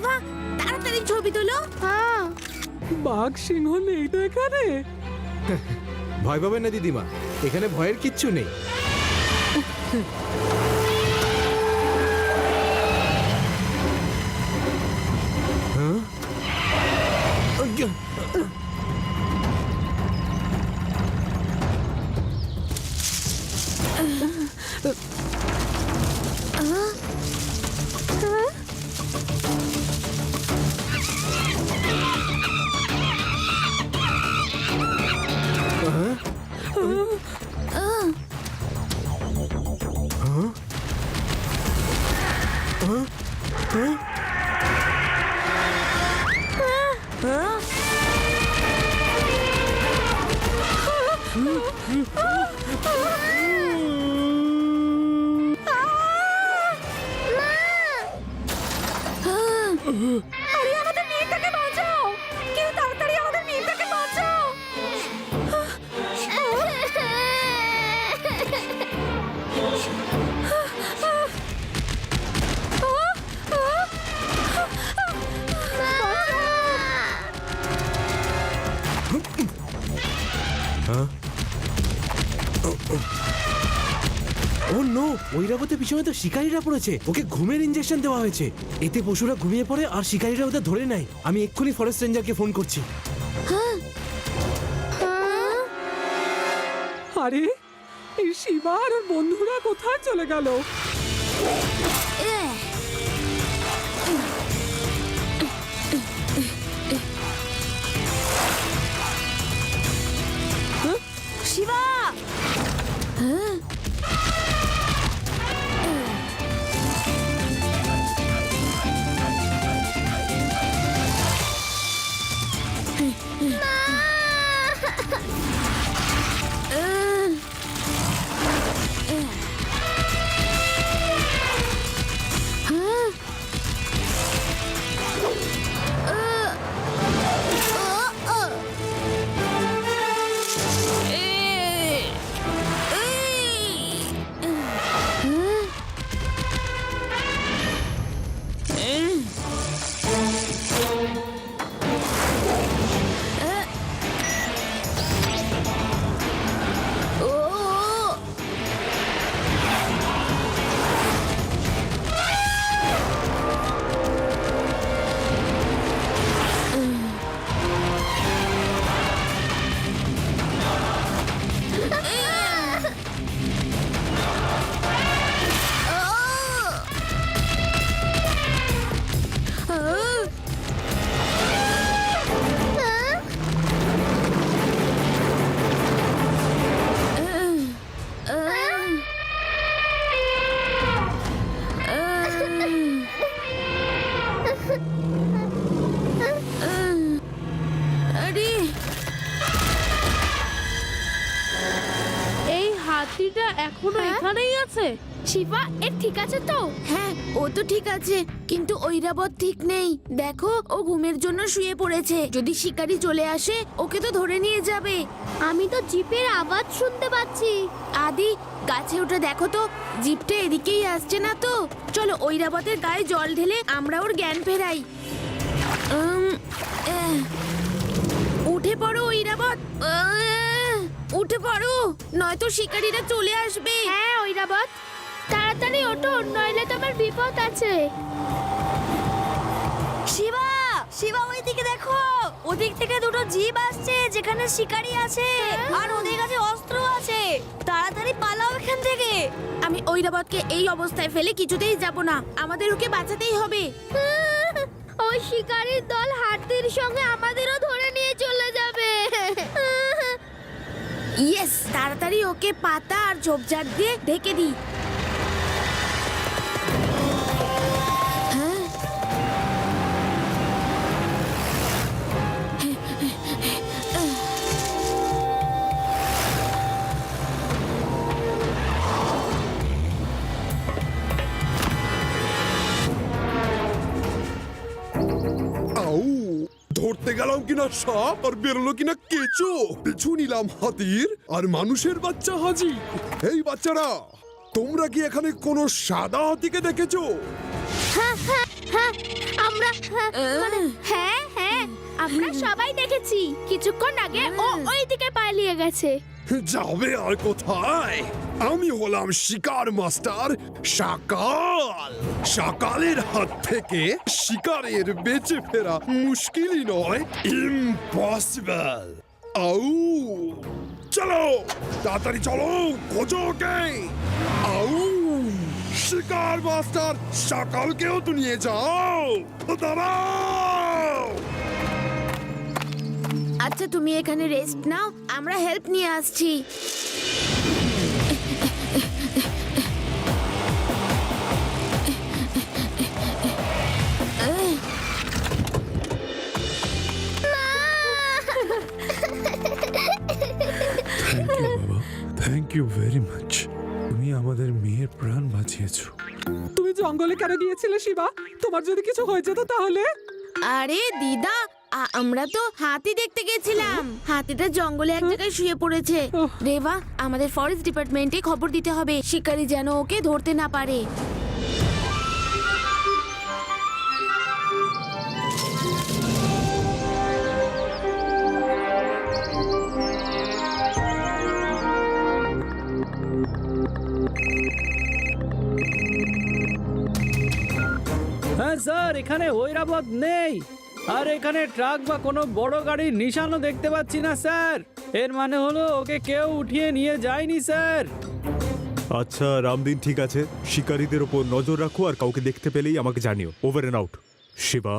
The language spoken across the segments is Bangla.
শিবা তাড়াতাড়ি ছবি তোলো। বাঘ সিংহ নেই তো এখানে? ভয় পাবেন না দিদিমা, এখানে ভয়ের কিচ্ছু নেই। হ্যাঁ? আরে আমাদের মেয়েটাকে বাঁচাও, কেউ তাড়াতাড়ি আমাদের মেয়েটাকে বাঁচাও। ও নো, ঐরাবতের পিছনে তো শিকারীরা পড়েছে। ওকে ঘুমের ইনজেকশন দেওয়া হয়েছে। এতে পশুরা ঘুমিয়ে পড়ে আর শিকারীরা ওদের ধরে নেয়। আমি এক্ষুনি ফরেস্ট রেঞ্জারকে ফোন করছি। আরে এই শিবা আর ওর বন্ধুরা কোথায় চলে গেল? শিবা এখনো এখানেই আছে? শিবা এর ঠিক আছে তো? হ্যাঁ ও তো ঠিক আছে, কিন্তু ঐরাবত ঠিক নেই। দেখো ও ঘুমের জন্য শুয়ে পড়েছে। যদি শিকারী চলে আসে ওকে তো ধরে নিয়ে যাবে। আমি তো জিপের আওয়াজ শুনতে পাচ্ছি। আদি গাছে উঠে দেখো তো, জিপটা এদিকেই আসছে না তো। চলো ঐরাবতের গায়ে জল ঢেলে আমরা ওর জ্ঞান ফেরাই। উঠে পড়ো ঐরাবত, উঠে পড়ো, নয়তো শিকারীরা চলে আসবে। হ্যাঁ ঐরাবত, তাড়াতাড়ি ওঠো, নইলে তোমার বিপদ আছে। শিবা, শিবা ওইদিকে দেখো, ওদিক থেকে দুটো জিপ আসছে যেখানে শিকারী আছে আর ওদের কাছে অস্ত্র আছে। তাড়াতাড়ি পালাও এখান থেকে। আমি ঐরাবতকে এই অবস্থায় ফেলে কিছুতেই যাব না, আমাদের ওকে বাঁচাতেই হবে। ওই শিকারীর দল হাতির সঙ্গে আমাদেরও ধরে নিয়ে চলে যাবে। ইয়েস, তাড়াতাড়ি ওকে পাতা আর ঝোপঝাড় দিয়ে ঢেকে দিই। ধরতে গেলাম কিনা সাপ আর বেরোলো কিনা কেঁচো। পিছু নিলাম হাতির আর মানুষের বাচ্চা হাজি। এই বাচ্চারা, তোমরা কি এখানে কোনো সাদা হাতিকে দেখেছো? হ্যাঁ হ্যাঁ হ্যাঁ আমরা হ্যাঁ হ্যাঁ আমরা সবাই দেখেছি কিছুক্ষণ আগে ও ওইদিকে পালিয়ে গেছে। যাবে আর কোথায়? আমি হলাম শিকার মাস্টার শাকাল। শাকালের হাত থেকে শিকারের বেঁচে ফেরা মুশকিলই নয়, ইম্পসিবল। আউ, চলো তাড়াতাড়ি চলো, খোঁজো ওকে। আউ, শিকার মাস্টার শাকালকেও তো নিয়ে যাও, দাঁড়াও। আচ্ছা তুমি এখানে রেস্ট নাও, আমরা হেল্প নিয়ে আসছি। Thank you very much. তুমি আমাদের মেয়ের প্রাণ বাঁচিয়েছো। তুমি জঙ্গলে কেন গিয়েছিলে শিবা? তোমার যদি কিছু হয়ে যেত তাহলে? আরে দিদা, আমরা তো হাতি দেখতে গেছিলাম। হাতিটা জঙ্গলে এক জায়গায় শুয়ে পড়েছে। ওহ। রেবা, আমাদের ফরেস্ট ডিপার্টমেন্টে খবর দিতে হবে, শিকারী যেন ওকে ধরতে না পারে। হ্যাঁ স্যার, এখানে ঐরাবত নেই। আর এখানে ট্রাক বা কোনো বড় গাড়ির নিশানও দেখতে পাচ্ছি না স্যার। এর মানে হলো ওকে কেউ উঠিয়ে নিয়ে যায়নি স্যার। আচ্ছা রামদিন, ঠিক আছে, শিকারীদের ওপর নজর রাখো আর কাউকে দেখতে পেলেই আমাকে জানিও। Over and out. শিবা,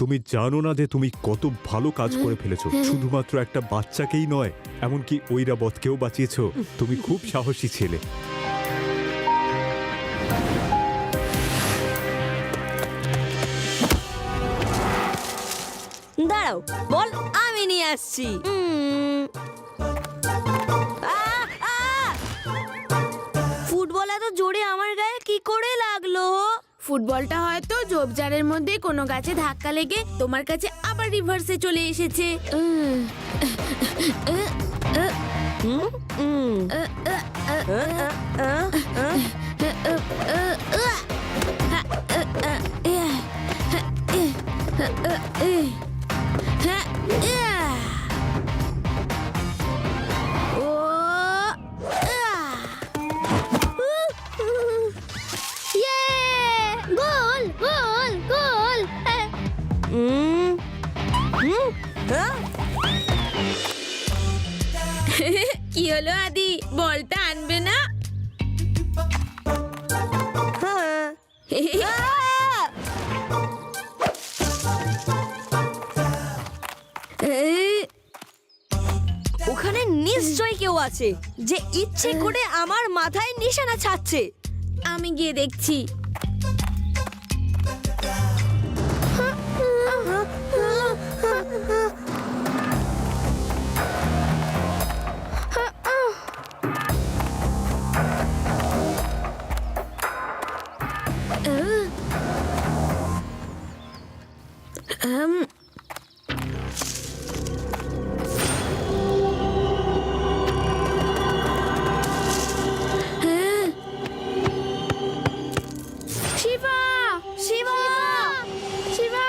তুমি জানো না যে তুমি কত ভালো কাজ করে ফেলেছো? শুধুমাত্র একটা বাচ্চাকেই নয়, এমনকি ঐরাবতকেও বাঁচিয়েছো। তুমি খুব সাহসী ছেলে। দাঁড়াও, বল আমি নিয়ে আসছি। ফুটবল এত জোরে আমার গায়ে কি করে লাগলো? ফুটবলটা হয়তো ঝোপঝাড়ের মধ্যে কোনো গাছে ধাক্কা লেগে তোমার কাছে আবার রিভার্সে চলে এসেছে। ইয়ে গোল গোল গোল। কি হলো আদি, বলটা আনবে না? ওখানে নিশ্চয়ই কেউ আছে যে ইচ্ছে করে আমার মাথায় নিশানা ছাড়ছে। আমি গিয়ে দেখছি। শিবা শিবা শিবা।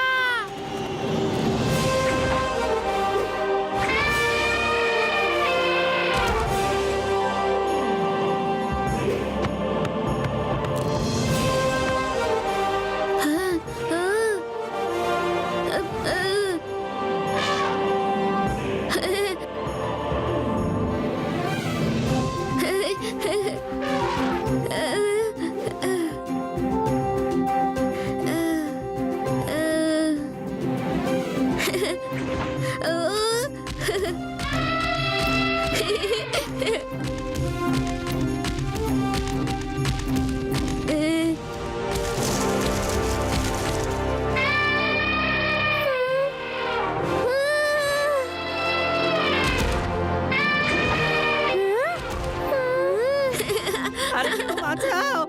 আরে কেউ বাঁচাও,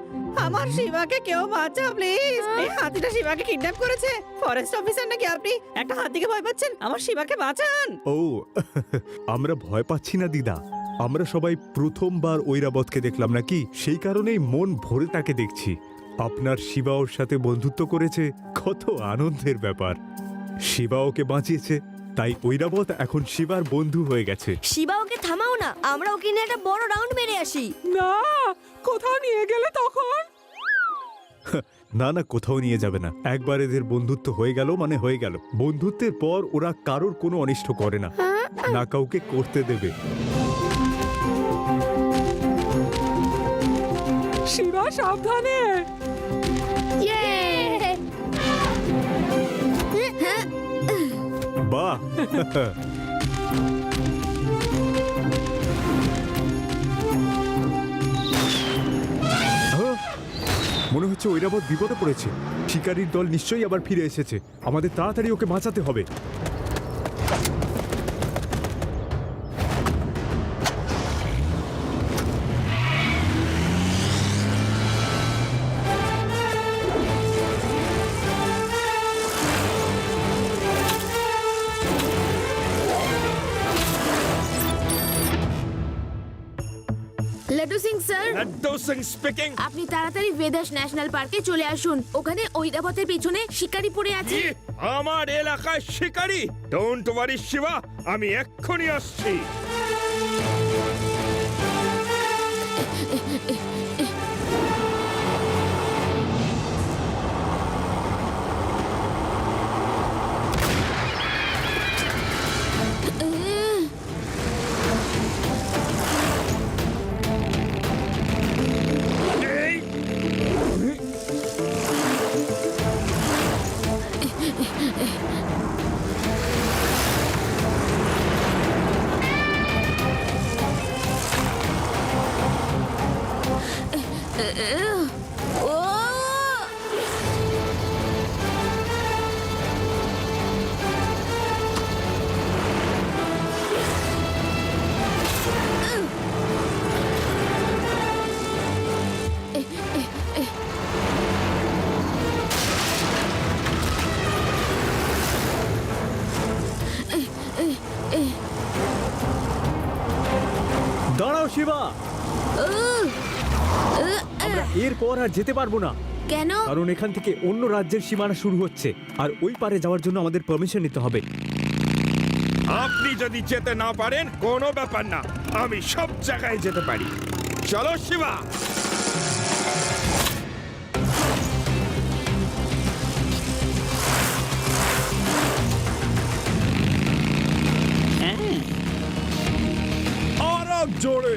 আমার শিবাকে কেউ বাঁচাও প্লিজ। এই হাতিটা শিবাকে কিডন্যাপ করেছে। ফরেস্ট অফিসার নাকি আপনি? একটা হাতিকে ভয় পাচ্ছেন? আমার শিবাকে বাঁচান। ও আমরা ভয় পাচ্ছি না দিদা, আমরা সবাই প্রথমবার ঐরাবতকে দেখলাম নাকি, সেই কারণেই মন ভরে তাকে দেখছি। আপনার শিবা ওর সাথে বন্ধুত্ব করেছে, কত আনন্দের ব্যাপার। শিবা ওকে বাঁচিয়েছে, তাই ঐরাবত এখন শিবার বন্ধু হয়ে গেছে। শিবা ওকে থামাও না, আমরা ওকে নিয়ে একটা বড় রাউন্ড মেরে আসি। না, কোথাও নিয়ে গেলে তখন? না না, কোথাও নিয়ে যাবে না। একবার এদের বন্ধুত্ব হয়ে গেল মানে হয়ে গেল। বন্ধুত্বের পর ওরা কারোর কোনো অনিষ্ট করে না, না কাউকে করতে দেবে। শিবা সাবধানে। বাহ মনে হচ্ছে ঐরাবত বিপদে পড়েছে। শিকারীর দল নিশ্চয়ই আবার ফিরে এসেছে। আমাদের তাড়াতাড়ি ওকে বাঁচাতে হবে। Laddu Singh sir, Laddu Singh speaking. আপনি তাড়াতাড়ি বেদাস ন্যাশনাল পার্কে চলে আসুন। ওখানে ঐরাবতের পিছনে শিকারি পড়ে আছে। আমার এলাকায় শিকারি? ডোন্ট ওয়ারি শিবা, আমি এক্ষুনি আসছি। দাঁড়াও শিবা, আমরা এরপর আর যেতে পারবো না। কেন? কারণ এখান থেকে অন্য রাজ্যের সীমানা শুরু হচ্ছে, আর ওই পারে যাওয়ার জন্য আমাদের পারমিশন নিতে হবে। আপনি যদি যেতে না পারেন কোনো ব্যাপার না, আমি সব জায়গায় যেতে পারি। চলো শিবা। আর এক জোরে।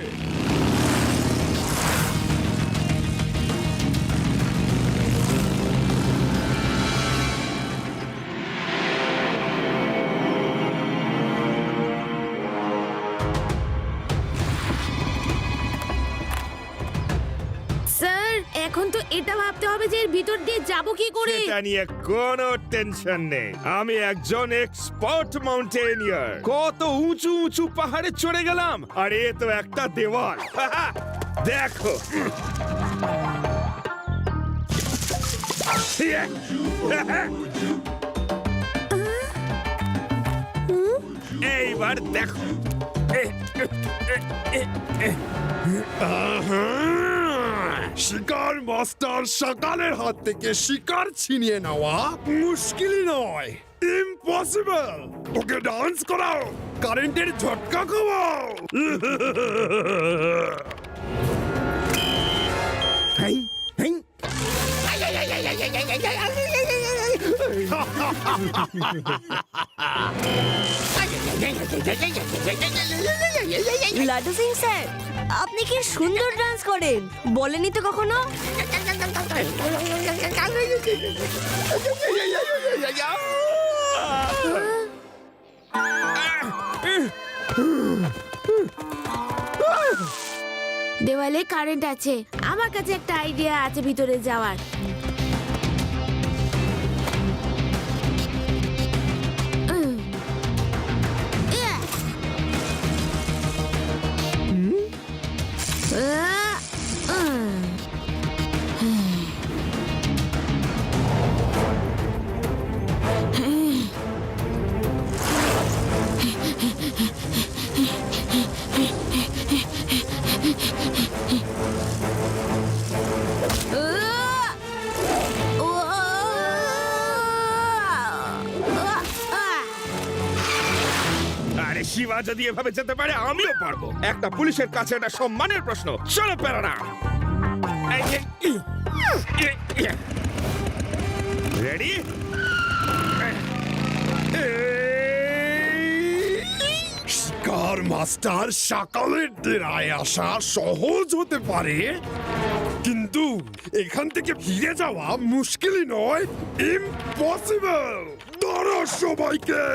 স্যার, এখন তো এটা ভাবতে হবে যে এর ভিতর দিয়ে যাব কি করে। সেটা নিয়ে কোনো টেনশন নেই, আমি একজন এক্সপার্ট মাউন্টেনিয়ার। কত উঁচু উঁচু পাহাড়ে চড়ে গেলাম, আর এ তো একটা দেওয়াল। দেখো, এইবার দেখো। শিকার মাস্টার সকালের হাত থেকে শিকার ছিনিয়ে নেওয়া মুশকিলই নয়, ইম্পসিবল। ওকে ডান্স করাও, কারেন্টের ঝটকা খাওয়াও। লাড্ডু সিং স্যার, আপনি কি সুন্দর ডান্স করেন, বলেনি তো কখনো। দেওয়ালে কারেন্ট আছে, আমার কাছে একটা আইডিয়া আছে ভিতরে যাওয়ার। শিবা যদি এভাবে যেতে পারে আমিও পারবো। একটা পুলিশের কাছে এটা সম্মানের প্রশ্ন। চলো প্যারাডা। রেডি? শিকার মাস্টার সকালের ডেরায় আসা সহজ হতে পারে, কিন্তু এখান থেকে ফিরে যাওয়া মুশকিলই নয়, ইম্পসিবল। ধরো সবাইকে।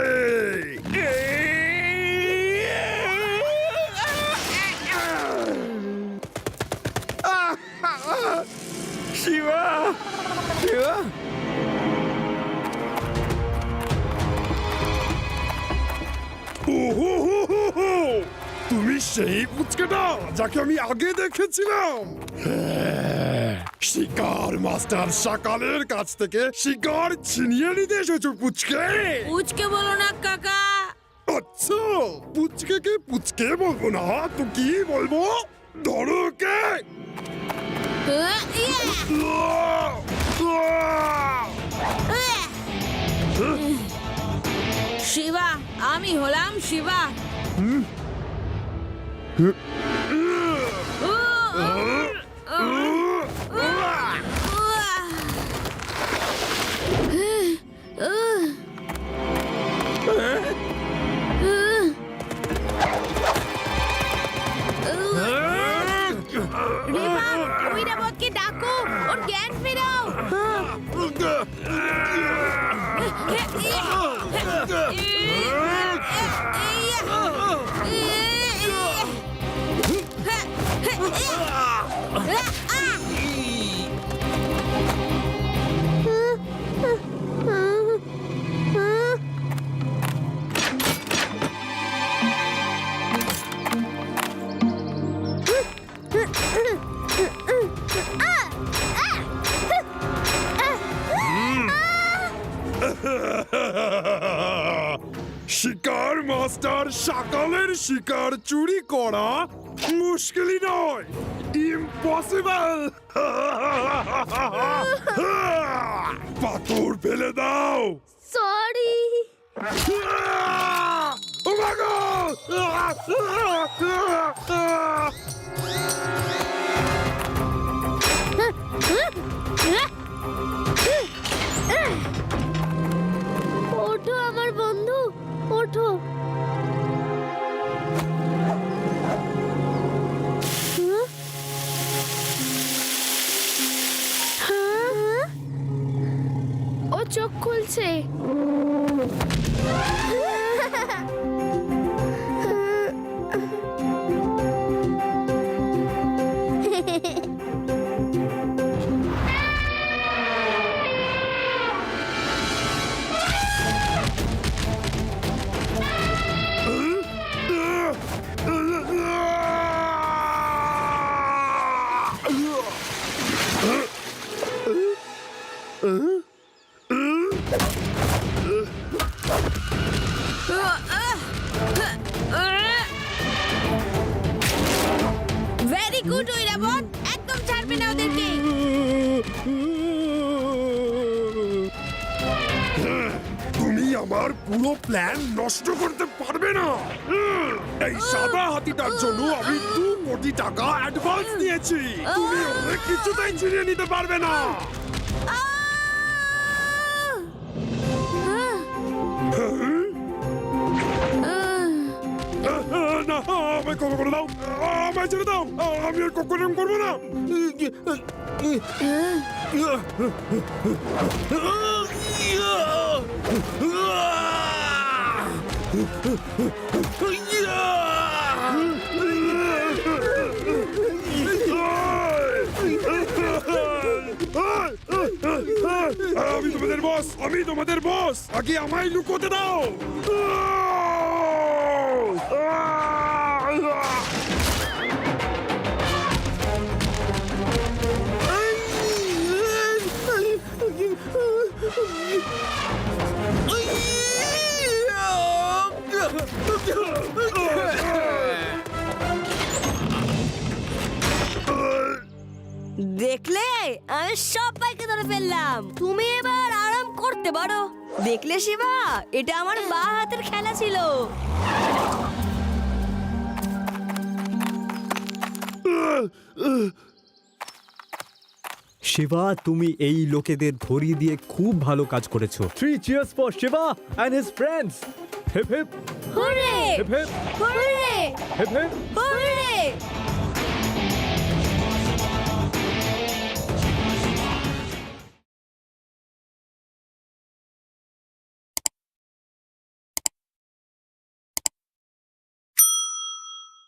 শিবা, শিবা, ওহো, তুমি সেই পুচকেটা যাকে আমি আগে দেখেছিলাম। হ্যাঁ, শিকার মাস্টার সকালের কাছ থেকে শিকার ছিনিয়ে নিতে এসেছো পুচকে। উচকে বলো না কাকা। আচ্ছা, পুচকে পুচকে বলবো না তো কি বলবো? ধরো কে। শিবা, আমি হলাম শিবা। রিমা, ঐরাবতকে ডাকো, ওর জ্ঞান ফেরাও। শিকার মাস্টার সকালের শিকার চুরি করা মুশকিলই নয়, ইম্পসিবল। পাথর ফেলে দাও। সরি। ও মা গড! ওঠো আমার বন্ধু, ওঠো। ও চোখ খুলছে। ভেরি গুড ঐরাবত, একদম ছাড়বে না ওদেরকে। তুমি আমার পুরো প্ল্যান নষ্ট করতে পারবে না। এই সাদা হাতিটার জন্য আমি 2 কোটি টাকা অ্যাডভান্স নিয়েছি। তুমি ওদের কিছুতেই ছিনিয়ে নিতে পারবে না। না, আমায় ক্ষমা করে দাও, আমায় ছেড়ে দাও, আমি আর কখনো করবো না। আমি তোমাদের বস, আমি তোমাদের বস, আগে আমায় লুকোতে দাও। দেখলে, আমি সবাইকে ধরে ফেললাম। তুমি এবার আরাম করতে পারো। দেখলে শিবা, এটা আমার বাঁ হাতের খেলা ছিল। শিবা, তুমি এই লোকেদের ধরিয়ে দিয়ে খুব ভালো কাজ করেছো। 3 cheers for Shiva and his friends. Hip hip hurray hip hip hurray hip hip. Hurray